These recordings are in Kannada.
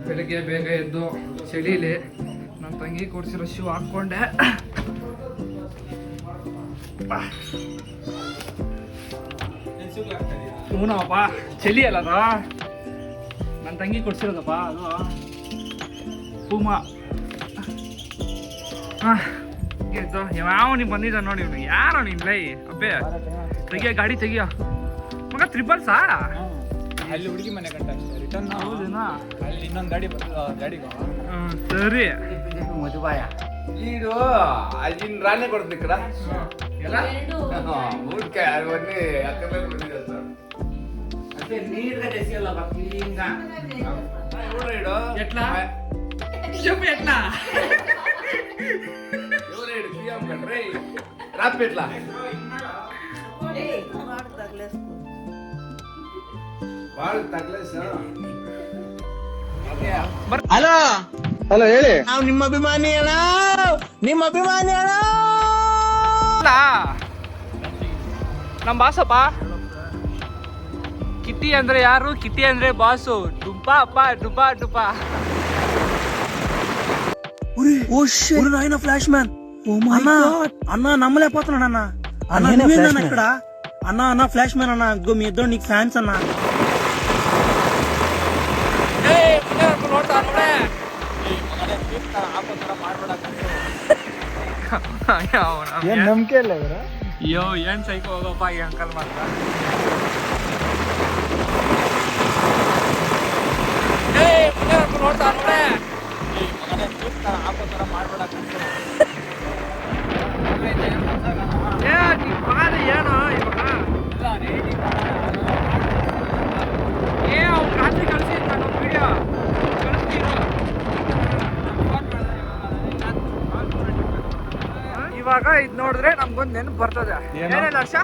ಬೆಳಿಗ್ಗೆ ಬೇಗ ಎದ್ದು ಚಳಿಲಿ ನನ್ನ ತಂಗಿ ಕೊಡ್ಸಿರೋ ಶೂ ಹಾಕ್ಕೊಂಡೆ. ಹೂನಪ್ಪ ಚಳಿ ಅಲ್ಲದ ನನ್ನ ತಂಗಿ ಕೊಡ್ಸಿರೋದಪ್ಪ ಅದು ಪೂಮಾ. ಎದ್ದು ಯಾವ ನೀವು ಬಂದಿದ್ದ ನೋಡಿ ಇವ್ನು ಯಾರೋ ನೀನು ಲೈ ಅಬ್ಬೆ ತೆಗಿಯ ಗಾಡಿ ತೆಗಿಯ ಮಗ ತ್ರಿಬಲ್ಸಾ ಅಲ್ಲಿ ಹುಡುಗಿ ಮನೆ ಗಂಟ ರಿಟರ್ನ್ ಹೌದೇನಾ ಅಲ್ಲಿ ಇನ್ನೊಂದು ಗಾಡಿ ಬರ್ತದ ಗಾಡಿಗೆ ಸರಿ ಮಧುಬಾಯ ಈಡು ಅಲ್ಲಿನ ರಾಣಿ ಕೊಡ್ಬೇಕಲ್ಲ ಎಲ್ಲ ಊಟಕ್ಕೆ ಅವನ್ನೇ ಅಕ್ಕಮೇಲೆ ಬಂದಿದೆ ಸರ್ ಅದೇ ನೀರ್ಗೆ ದೆಸಿಯಲ್ಲ ಬಕ್ಕಿಂಗ ಇವ್ರು ಇಡು ಎಟ್ಲಾ ಶುಭ ಎಟ್ಲಾ ಇವ್ರು ಇಡು ಕಿಯಂ ಕಣ್ರಿ ರಾಪ್ ಎಟ್ಲಾ ಬಾಳ ತಗ್ಲೇಸ ಹಲೋ ಹಲೋ ಹೇಳಿ ನಾವು ನಿಮ್ಮ ಅಭಿಮಾನಿ ಅಣ್ಣ ನಿಮ್ಮ ಅಭಿಮಾನಿ ಅಣ್ಣ ನಮ್ಮ ಬಾಸಪ್ಪ. ಕಿಟ್ಟಿ ಅಂದ್ರೆ ಯಾರು? ಕಿಟ್ಟಿ ಅಂದ್ರೆ ಬಾಸು. ಡುಬ್ಬಾ ಅಪ್ಪ ಡುಬ್ಬಾ ಡುಬ್ಬಾ. ఆయన ఫ్లాష్ మ్యాన్ అన్న నమ్మలేకపోతున్నాడు అన్న అన్న నువ్వేందన్న ఇక్కడ అన్న అన్న ఫ్లాష్ మ్యాన్ అన్న ఇదిగో మీ ఇద్దరు నీకు ఫ్యాన్స్ అన్న ಏನ್ ನಂಬಿಕೆ ಇಲ್ಲ ಇವರ ಅಯ್ಯೋ ಏನ್ ಸೈಕೋ ಹೋಗಪ್ಪ ಈ ಅಂಕಲ್ ಮಾತ್ರ. ನೋಡ್ತಾ ನೋಡೆ ಏನೋ ಇವಾಗ ಅವ್ನು ರಾತ್ರಿ ಕಳಿಸಿದ್ ನಾನು ವಿಡಿಯೋ ಇವಾಗ ಇದ್ ನೋಡಿದ್ರೆ ನಮ್ಗೊಂದು ನೆನಪು ಬರ್ತದೆ. ಏನೇನು ಹರ್ಷ?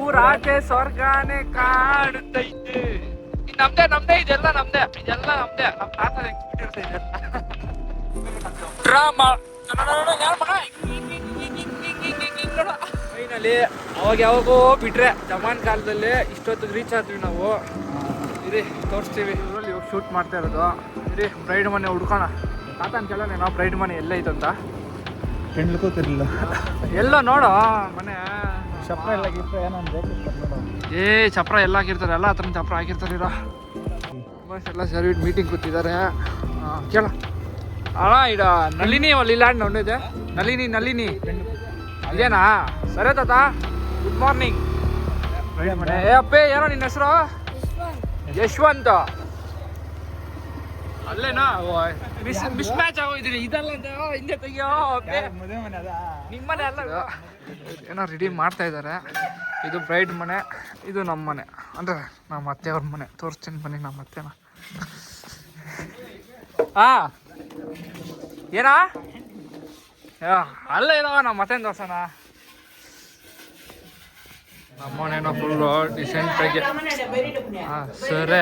ಊರಾಚೆ ಸ್ವರ್ಗಾನೆ ಕಾಡುತ್ತೈತೆ. ನಮ್ದೇ ನಮ್ದೇ ಇದೆಲ್ಲ ನಮ್ದೇ ಇದೆಲ್ಲ ನಮ್ದೇ. ನಮ್ ತಾತ ಬಿಟ್ಟಿರ್ತಾ ಇದೆಲ್ಲ ಡ್ರಾಮಾ. ಫೈನಲಿ ಅವಾಗ ಯಾವಾಗೋ ಬಿಟ್ರೆ ಜಮಾನ್ ಕಾಲದಲ್ಲಿ ಇಷ್ಟೊತ್ತಿಗೆ ರೀಚ್ ಆದ್ವಿ ನಾವು. ಇರಿ ತೋರಿಸ್ತೀವಿ. ಇವರಲ್ಲಿ ಇವಾಗ ಶೂಟ್ ಮಾಡ್ತಾ ಇರೋದು. ಇರಿ ಬ್ರೈಡ್ ಮನೆ ಹುಡ್ಕೋಣ. ತಾತನ ಕೇಳೋಣ ನಾವು ಬ್ರೈಡ್ ಮನೆ ಎಲ್ಲ ಐತಂತ. ಹೆಣ್ಲು ಕೂತಿರ್ಲಿಲ್ಲ ಎಲ್ಲ ನೋಡು ಮನೆ ಚಪ್ರ ಎಲ್ಲ ಗಿಫ್ಟ್ ಏನೋ ಬೇಕು. ಚಪ್ರ ಎಲ್ಲ ಹಾಕಿರ್ತಾರೆ. ಎಲ್ಲ ಹತ್ರ ಚಪ್ರ ಹಾಕಿರ್ತಾರಿರೋ ಬಸ್ ಎಲ್ಲ ಸರಿ ಮೀಟಿಂಗ್ ಕೂತಿದ್ದಾರೆ. ಕೇಳ ಅಣ್ಣ ಇಡ ನಳಿನಿ ಅಲ್ಲಿ ಲ್ಯಾಂಡ್ ನೋಡಿದೆ. ನಳಿನಿ ಇದೇನಾ? ಸರಿ ತಾತ ಗುಡ್ ಮಾರ್ನಿಂಗ್. ಮನೆ ಅಪ್ಪೇ ಏನೋ ನಿನ್ನ ಹೆಸರು? ಯಶವಂತ. ಅಲ್ಲೇನಾ ಮಿಸ್ ಮ್ಯಾಚ್ ಆಗೋಯ್ತೀನಿ. ಇದಲ್ಲ ಹಿಂದೆ ತೆಗಿಯೋ ಮದುವೆ ಮನೆ ಅದ ನಿಮ್ಮನೆ ಅಲ್ಲ. ಏನೋ ರೆಡಿ ಮಾಡ್ತಾ ಇದ್ದಾರೆ. ಇದು ಬ್ರೈಡ್ ಮನೆ, ಇದು ನಮ್ಮ ಮನೆ ಅಂದರೆ ನಮ್ಮ ಅತ್ತೆಯವ್ರ ಮನೆ. ತೋರಿಸ್ತೀನಿ ಬನ್ನಿ ನಮ್ಮ ಅತ್ತೆನ. ಏನಾ ಅಲ್ಲ ಏನೋ ನಮ್ಮ ಅತ್ತೆನ ತೋರ್ಸೋಣ. ನಮ್ಮನೇನೋ ಫುಲ್ಲು ಡಿಸೆಂಟಾಗಿ. ಸರಿ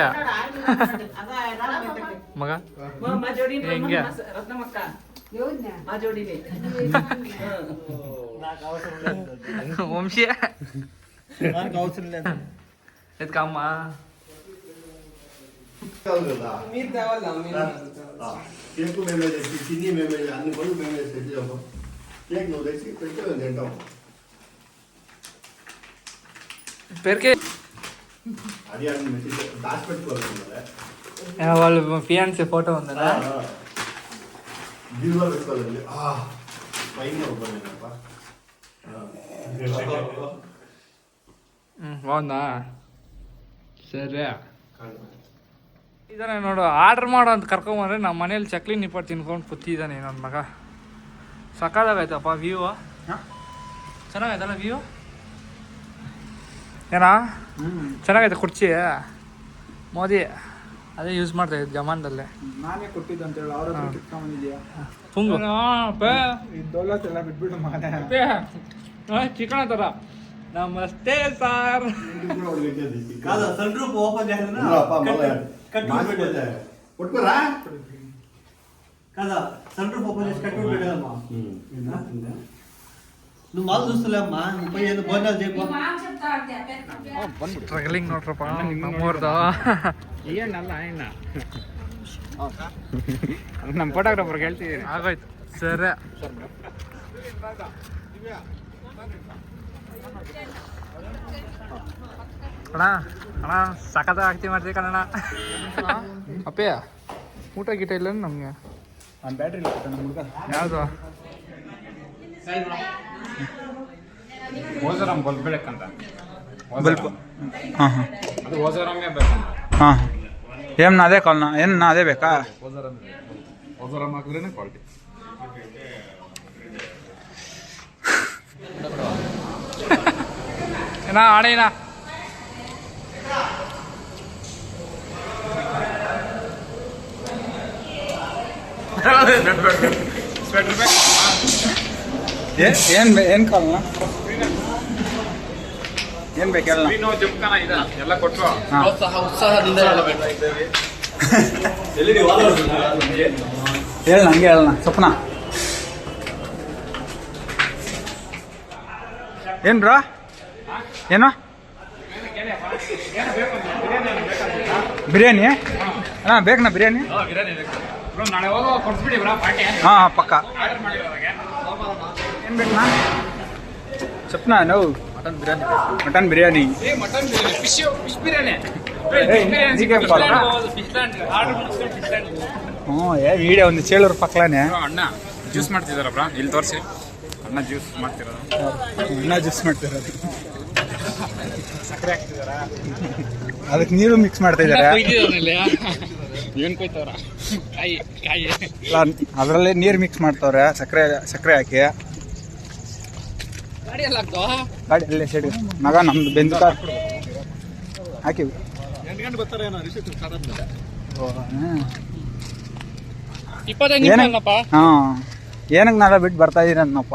ಮಗ ಹೆಂಗೆ ವಂಶಿ ಎತ್ಕಮ್ಮ కేకు మేమే చేసి చిన్ని మేమే అన్ని పనులు మేమే సెట్ చేస్తాం. కేక్ నువ్వు తెచ్చి పెట్టి మేము తింటాం. పేరుకే అది అన్ని దాచి పెట్టుకోవాలి. వాళ్ళు ఫియాన్సీ ఫోటో ఉందా? బీరువా పెట్టుకోవాలి. పైన ఒప్పలేనప్ప బాగుందా? ಸರಿ ಇದಾನೆ ನೋಡು. ಆರ್ಡ್ರ್ ಮಾಡೋ ಅಂತ ಕರ್ಕೊಂಬಂದ್ರೆ ನಮ್ಮ ಮನೇಲಿ ಚಕ್ಲಿ ನಿಪ್ಪಟ್ಟು ತಿನ್ಕೊಂಡು ಕೂತಿದ್ದಾನೆ ನನ್ನ ಮಗ. ಸಕ್ಕದಾಗೈತಪ್ಪ ವ್ಯೂ. ಚೆನ್ನಾಗೈತಲ್ಲ ವ್ಯೂ? ಏನಾ ಚೆನ್ನಾಗೈತೆ ಕುರ್ಚಿ. ಮೋದಿ ಅದೇ ಯೂಸ್ ಮಾಡ್ತಾ ಇದ್ದು ಜಮಾನದಲ್ಲೇ. ನಾನೇ ಕೊಟ್ಟಿದ್ದು ಅಂತ ಹೇಳಿ ಅವ್ರ ಹತ್ರ ಕಿತ್ಕೊಂಡ್ಬಂದಿದ್ಯಾ? ಪುಂಗು ಈ ದೌಲತ್ ಎಲ್ಲ ಬಿಟ್ಬಿಟ್ಟು ಮಾನೇ ಚಿಕನ್ ಥರ. ನಮಸ್ತೆ ಸಾರ್. సన్ రూఫ్ ఓపెన్ పట్టుకోరా కదా సన్ రూఫ్ ఓపెన్ చేసి కట్టి పెట్టామా. నువ్వు మాలు చూస్తలేమ్మా నువ్వు పోయి ఏదో భోజనాలు చేయకు ಸ್ಟ್ರಗಲಿಂಗ್ ನೋಡ್ರಪ್ಪ ನಮ್ಮೂರ್ದು ಏನಲ್ಲ ಏನ ನಮ್ಮ ಫೋಟೋಗ್ರಾಫರ್ಗೆ ಹೇಳ್ತಿದ್ದೀನಿ. ಆಗೋಯ್ತು ಸರಿ ಅಣ್ಣ ಅಣ್ಣ ಸಖತ್ ಆಗ್ತಿ ಮಾಡ್ತೀವಿ ಕಣಣ್ಣ ಅಪ್ಪಯ್ಯ ಊಟ ಗೀಟ ಇಲ್ಲ ನಮಗೆ ನನ್ನ ಬ್ಯಾಟ್ರಿ ಇಲ್ಲ ನಮ್ಮ ಹುಡುಗ ಯಾವುದು ಓಜರಾಮ್ ಬಲ್ಬ್ ಬೆಳಕಂತ ಬಲ್ಪ್ ಹಾಂ ಹಾಂ ಅದು ಓಜರಾಮ್ಗೆ ಬೇಕಂತ. ಹಾಂ ಏನು ಅದೇ ಕಾಲ್ನ ಏನು ಅದೇ ಬೇಕಾ? ಓಜರಾಮ್ ಹಾಕಿದ್ರೇನೆ ಕ್ವಾಲಿಟಿ. ಏನ ಆಡೇನಾ ಏನು ಕಾಲ್ನ ಏನು ಬೇಕು ಹೇಳ? ಜುಮ್ಕಾನ ಇದೆ ಎಲ್ಲ ಕೊಟ್ಟರು. ಉತ್ಸಾಹದಿಂದ ಹೇಳಬೇಕು. ಹೇಳ ಹಂಗೆ ಹೇಳಣ ಸ್ವಪ್ನ ಏನು ಬ್ರೋ ಏನು ಬಿರಿಯಾನಿ ಅಣ್ಣ ಬೇಕಣ್ಣ ಬಿರಿಯಾನಿ? ನಾಳೆ ಹೋಗೋ ಕೊಡ್ಸ್ಬಿಡಿ ಬ್ರಾ ಪಾರ್ಟಿ. ಹಾಂ ಪಕ್ಕ. ಆರ್ಡರ್ ಮಾಡಿರೋವಾಗ ಏನು ಬೇಕಣ್ಣ? ಸ್ವಪ್ನ ನಾವು mutton biryani. Mutton biryani, fish biryani. ಹ್ಞೂ ವಿಡಿಯೋ ಒಂದು ಚೇಳೂರು ಪಕ್ಕಲಾನೆ. ಅಣ್ಣ ಜ್ಯೂಸ್ ಮಾಡ್ತಿದಾರ ಬ್ರಾ, ಇಲ್ಲಿ ತೋರಿಸಿ. ಅಣ್ಣ ಜ್ಯೂಸ್ ಮಾಡ್ತಿರೋದು. ಅಣ್ಣ ಜ್ಯೂಸ್ ಮಾಡ್ತಿರೋದು. ಸಕ್ಕರೆ ಹಾಕ್ತಿದಾರ, ಅದಕ್ಕೆ ನೀರು ಮಿಕ್ಸ್ ಮಾಡ್ತಾ ಇದ್ದಾರೆ. ಏನ್ ಕೊಯ್ತವ್ರ? ಕಾಯಿ ಕಾಯಿ ಅದರಲ್ಲೇ ನೀರು ಮಿಕ್ಸ್ ಮಾಡ್ತವ್ರೆ ಸಕ್ಕರೆ ಹಾಕಿ. ಗಾಡಿ ಎಲ್ಲ ಗಾಡಿ ಅಲ್ಲೇ ಸೈಡ್ ಮಗ ನಮ್ದು ಬೆಂದು ಕಾರ್ ಹಾಕಿವಿ. 8 ಗಂಟೆ ಬರ್ತಾರೆ ಏನೋ ರಿಸೀಟ್ ಸಾರದ್ಮೇಲೆ. 25 ನಿಮಿಷ ಅಲ್ಲಪ್ಪ. ಹಾಂ ಏನಕ್ಕೆ ನಾಳೆ ಬಿಟ್ಟು ಬರ್ತಾ ಇದೀರನ್ನಪ್ಪ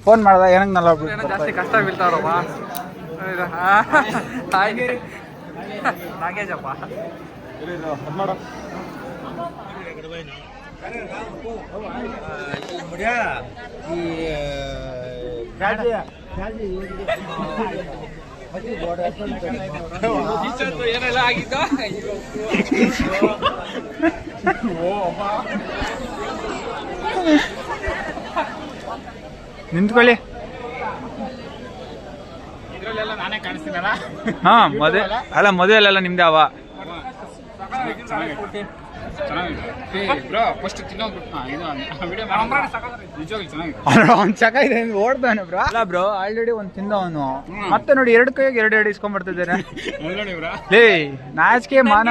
ಫೋನ್ ಮಾಡಿದಾಗ ಏನಕ್ಕೆ ನಾಳೆ ಬಿಟ್ಟು ಏನೋ ಜಾಸ್ತಿ ಕಷ್ಟ ಬೀಳ್ತಾವ್ರಪ್ಪ. ನಾಗೇಶಪ್ಪ ಏನೆಲ್ಲ ಆಗಿದ್ದ ನಿಂತ್ಕೊಳ್ಳಿ. ಇದ್ರಲ್ಲೆಲ್ಲ ನಾನೇ ಕಾಣಿಸ್ತೀನಲ್ಲ. ಹಾಂ ಮದುವೆಲೆಲ್ಲ ನಿಮ್ದೇ ಅವ. ಚೆನ್ನಾಗಿದೆ ಬ್ರೋ. ಫಸ್ಟ್ ತಿನ್ನೋದು ವಿಡಿಯೋ ನಿಜವಾಗ್ಲೂ ಚೆನ್ನಾಗಿದೆ. ಅವ್ನು ಚಕಾಗಿದೆ ಓಡ್ತಾನೆ ಬ್ರೋ. ಅಲ್ಲ ಬ್ರೋ ಆಲ್ರೆಡಿ ಒಂದು ತಿಂದವನು ಮತ್ತೆ ನೋಡಿ 2 ಕೈಗೆ 2 ಇಸ್ಕೊಂಡ್ಬರ್ತಿದ್ದಾನೆ. ನೋಡಿ ಬ್ರೋ, ಲೇ ನಾಚಿಕೆ ಮಾನ.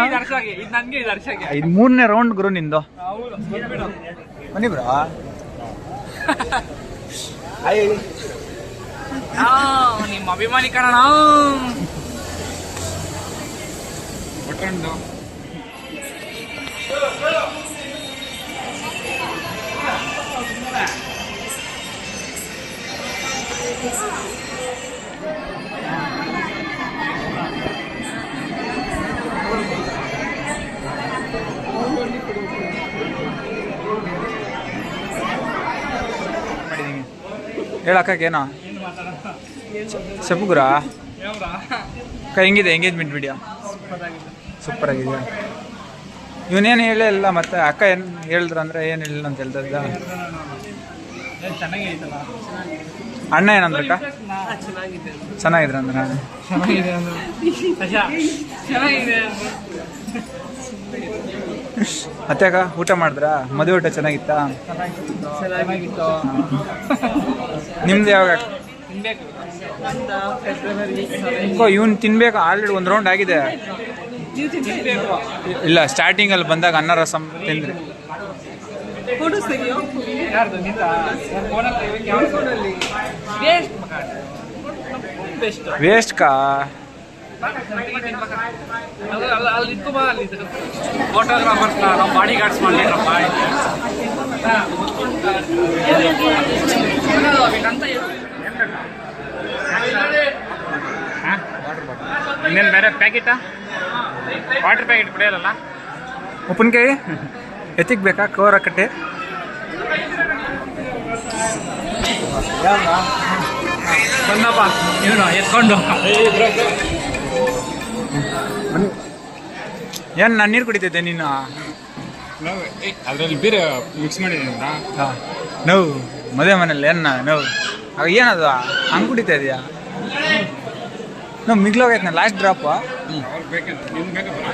ಇದು 3ನೇ ರೌಂಡ್ ಗುರು ನಿಂದು. ಬನ್ನಿ ಬ್ರೋ. ನಿಮ್ಮ ಅಭಿಮಾನಿ ಕಣ ಒಟ್ಟಂಡು ಹೇಳಕ್ಕೇನೋ ಸೆಪ್ಪುಗುರ ಹೆಂಗಿದೆ ಎಂಗೇಜ್ಮೆಂಟ್ ವಿಡಿಯೋ? ಸೂಪರ್ ಆಗಿದೆಯಾ? ಇವನೇನು ಹೇಳಿಲ್ಲ ಮತ್ತೆ ಅಕ್ಕ ಏನು ಹೇಳಿದ್ರು ಅಂದ್ರೆ ಏನು ಹೇಳಿಲ್ಲ ಅಂತ ಹೇಳ್ತಿದ್ದ. ಅಣ್ಣ ಏನಂದ್ರಕ್ಕ? ಚೆನ್ನಾಗಿದ್ರಂದ್ರ? ಮತ್ತೆ ಅಕ್ಕ ಊಟ ಮಾಡಿದ್ರ? ಮದುವೆ ಊಟ ಚೆನ್ನಾಗಿತ್ತಾ? ನಿಮ್ದು ಯಾವಾಗ? ಇವನ್ ತಿನ್ಬೇಕು. ಆಲ್ರೆಡಿ 1 ರೌಂಡ್ ಆಗಿದೆ. ಇಲ್ಲ ಸ್ಟಾರ್ಟಿಂಗಲ್ಲಿ ಬಂದಾಗ ಅನ್ನ ರಸಂ ತಿಂದ್ರಿ. ವೇಸ್ಟ್ ಕಾ? ಫೋಟೋಗ್ರಾಫರ್ಸ್ ನಾವು ಬಾಡಿ ಗಾರ್ಡ್ಸ್ ಮಾಡ್ಲಿಲ್ಲಪ್ಪ. ಇನ್ನೇನು ಬೇರೆ ಪ್ಯಾಕೆಟಾ? Water packet ಕುಡಿಯೋಲ್ಲ. ಉಪ್ಪಿನಕಾಯಿ ಎತ್ತಿಗೆ ಬೇಕಾ? ಕೋರ ಕಟ್ಟೆ ಬಂದಪ್ಪ ಇವನು ಎತ್ಕೊಂಡು ಏನು ನಾನು ನೀರು ಕುಡಿತಿದ್ದೆ ನೀನು ಅದ್ರಲ್ಲಿ ಬೇರೆ ಮಿಕ್ಸ್ ಮಾಡಿದ್ದೀನಿ ನೋವು ಮದುವೆ ಮನೇಲಿ ಏನ ನೋವು ಆಗ ಏನದು ಹಂಗೆ ಕುಡಿತಾ ಇದೆಯಾ ನಾವು ಮಿಗ್ಲೋಗೈತೆ ಲಾಸ್ಟ್ ಡ್ರಾಪ್ ಬೇಕಂತ ನಿಮ್ಗೆ ಬೇಕಪ್ಪ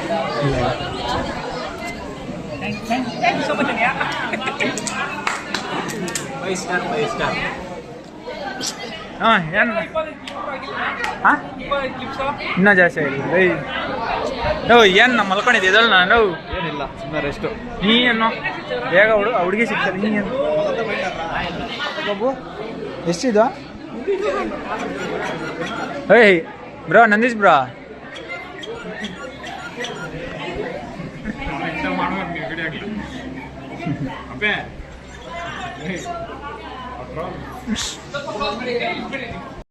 ಹಾಂ ಏನು ಹಾಂ ಇನ್ನೂ ಜಾಸ್ತಿ ಆಗಿದೆ ನೋವು ಏನು ಮಲ್ಕೊಂಡಿದ್ದೆ ಇದಲ್ಲ ನೋವು ಏನಿಲ್ಲ ಸುಮ್ಮನೆ ರೆಸ್ಟು. ನೀ ಏನು ಬೇಗ ಹುಡುಗಿ ಸಿಗ್ತಾರೆ ನೀ ಏನು ಬಾಬು ಎಷ್ಟಿದು ಏಯ್ ಬ್ರೋ ನಂದೀಶ್ ಬ್ರೋ ಮಾಡ್ಬೇಕು ನೀವು ಗಡಿ ಆಗಲಿ ಅಪ್ಪೇ